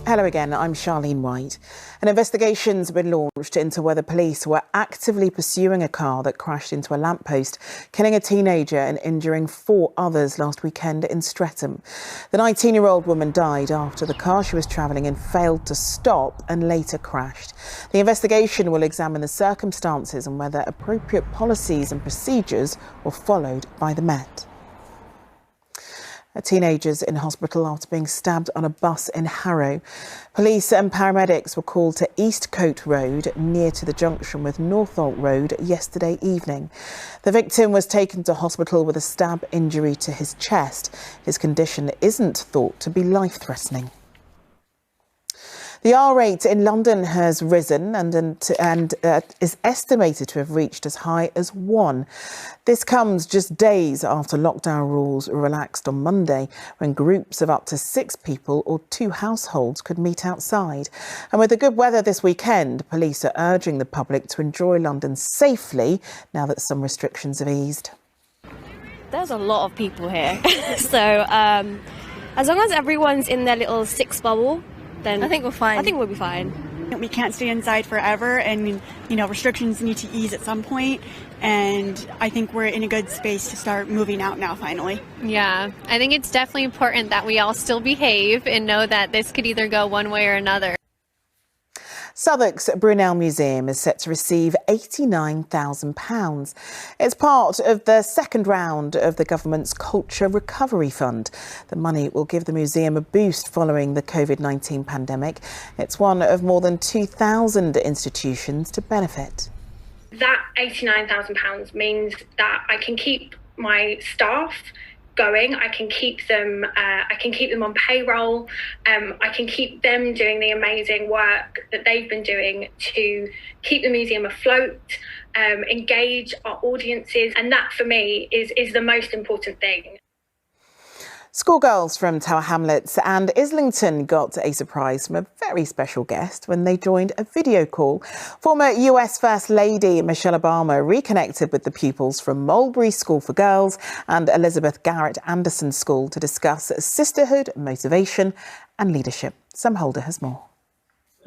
Hello again, I'm Charlene White. An investigation's been launched into whether police were actively pursuing a car that crashed into a lamppost, killing a teenager and injuring 4 others last weekend in Streatham. The 19-year-old woman died after the car she was travelling in failed to stop and later crashed. The investigation will examine the circumstances and whether appropriate policies and procedures were followed by the Met. A teenager's in hospital after being stabbed on a bus in Harrow. Police and paramedics were called to Eastcote Road, near to the junction with Northolt Road, yesterday evening. The victim was taken to hospital with a stab injury to his chest. His condition isn't thought to be life-threatening. The R rate in London has risen and is estimated to have reached as high as 1. This comes just days after lockdown rules were relaxed on Monday, when groups of up to 6 people or 2 households could meet outside. And with the good weather this weekend, police are urging the public to enjoy London safely now that some restrictions have eased. There's a lot of people here, so as long as everyone's in their little 6 bubble, then I think we're fine. I think we'll be fine. We can't stay inside forever, and restrictions need to ease at some point, and I think we're in a good space to start moving out now finally. Yeah, I think it's definitely important that we all still behave and know that this could either go one way or another. Southwark's Brunel Museum is set to receive £89,000. It's part of the second round of the government's Culture Recovery Fund. The money will give the museum a boost following the COVID-19 pandemic. It's one of more than 2,000 institutions to benefit. That £89,000 means that I can keep my staff going. I can keep them on payroll. I can keep them doing the amazing work that they've been doing to keep the museum afloat, engage our audiences, and that for me is the most important thing. Schoolgirls from Tower Hamlets and Islington got a surprise from a very special guest when they joined a video call. Former US First Lady Michelle Obama reconnected with the pupils from Mulberry School for Girls and Elizabeth Garrett Anderson School to discuss sisterhood, motivation and leadership. Sam Holder has more.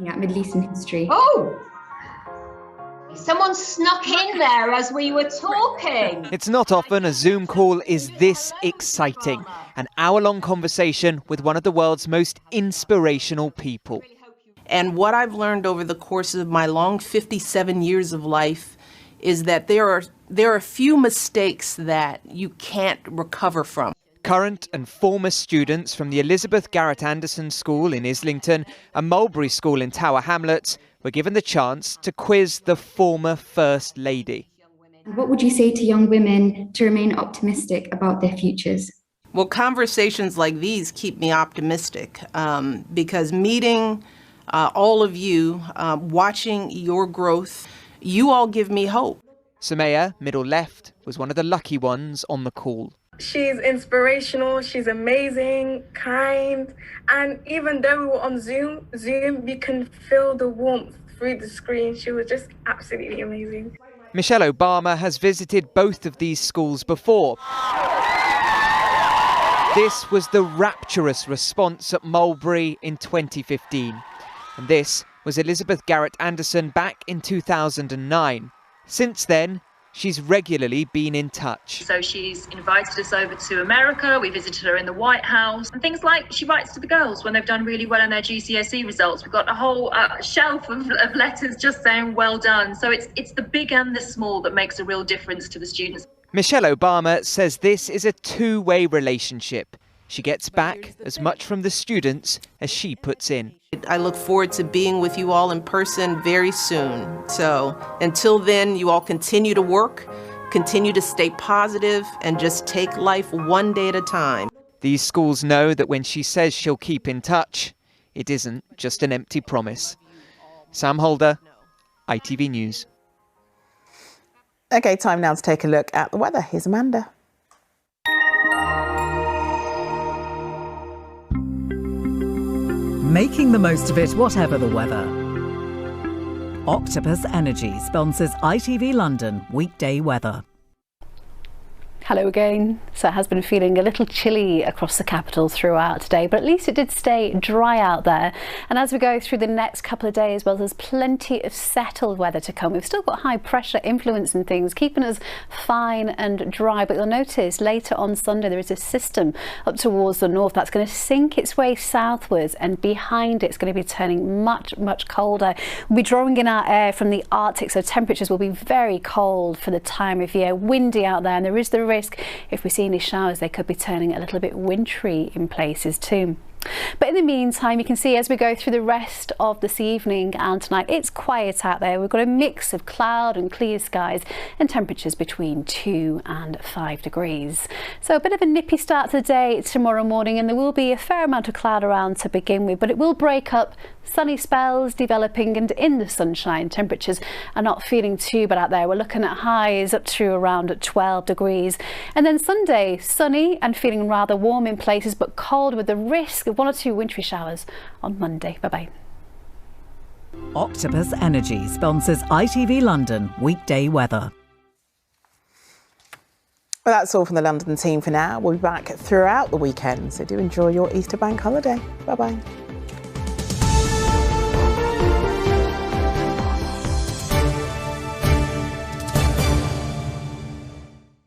At Middle Eastern history. Oh! Someone snuck in there as we were talking. It's not often a Zoom call is this exciting. An hour-long conversation with one of the world's most inspirational people. And what I've learned over the course of my long 57 years of life is that there are a few mistakes that you can't recover from. Current and former students from the Elizabeth Garrett Anderson School in Islington and Mulberry School in Tower Hamlets were given the chance to quiz the former First Lady. What would you say to young women to remain optimistic about their futures? Well, conversations like these keep me optimistic because meeting all of you, watching your growth, you all give me hope. Samaya, middle left, was one of the lucky ones on the call. She's inspirational, she's amazing, kind, and even though we were on Zoom, you can feel the warmth through the screen. She was just absolutely amazing. Michelle Obama has visited both of these schools before. This was the rapturous response at Mulberry in 2015. And this was Elizabeth Garrett Anderson back in 2009. Since then, she's regularly been in touch. So she's invited us over to America, we visited her in the White House, and things like she writes to the girls when they've done really well in their GCSE results. We've got a whole shelf of letters just saying well done. So it's the big and the small that makes a real difference to the students. Michelle Obama says this is a two-way relationship. She gets back as much from the students as she puts in. I look forward to being with you all in person very soon. So until then, you all continue to work, continue to stay positive, and just take life one day at a time. These schools know that when she says she'll keep in touch, it isn't just an empty promise. Sam Holder, ITV News. OK, time now to take a look at the weather. Here's Amanda. Making the most of it, whatever the weather. Octopus Energy sponsors ITV London weekday weather. Hello again. So it has been feeling a little chilly across the capital throughout today, but at least it did stay dry out there. And as we go through the next couple of days, well, there's plenty of settled weather to come. We've still got high pressure influencing things, keeping us fine and dry. But you'll notice later on Sunday, there is a system up towards the north that's going to sink its way southwards, and behind it's going to be turning much, much colder. We'll be drawing in our air from the Arctic, so temperatures will be very cold for the time of year, windy out there, and there is the risk if we see any showers, they could be turning a little bit wintry in places too. But in the meantime, you can see as we go through the rest of this evening and tonight, it's quiet out there. We've got a mix of cloud and clear skies and temperatures between 2 and 5 degrees. So a bit of a nippy start to the day tomorrow morning, and there will be a fair amount of cloud around to begin with, but it will break up, sunny spells developing, and in the sunshine, temperatures are not feeling too bad out there. We're looking at highs up to around 12 degrees. And then Sunday, sunny and feeling rather warm in places, but cold with the risk of 1 or 2 wintry showers on Monday. Bye-bye. Octopus Energy sponsors ITV London weekday weather. Well, that's all from the London team for now. We'll be back throughout the weekend, so do enjoy your Easter bank holiday. Bye-bye.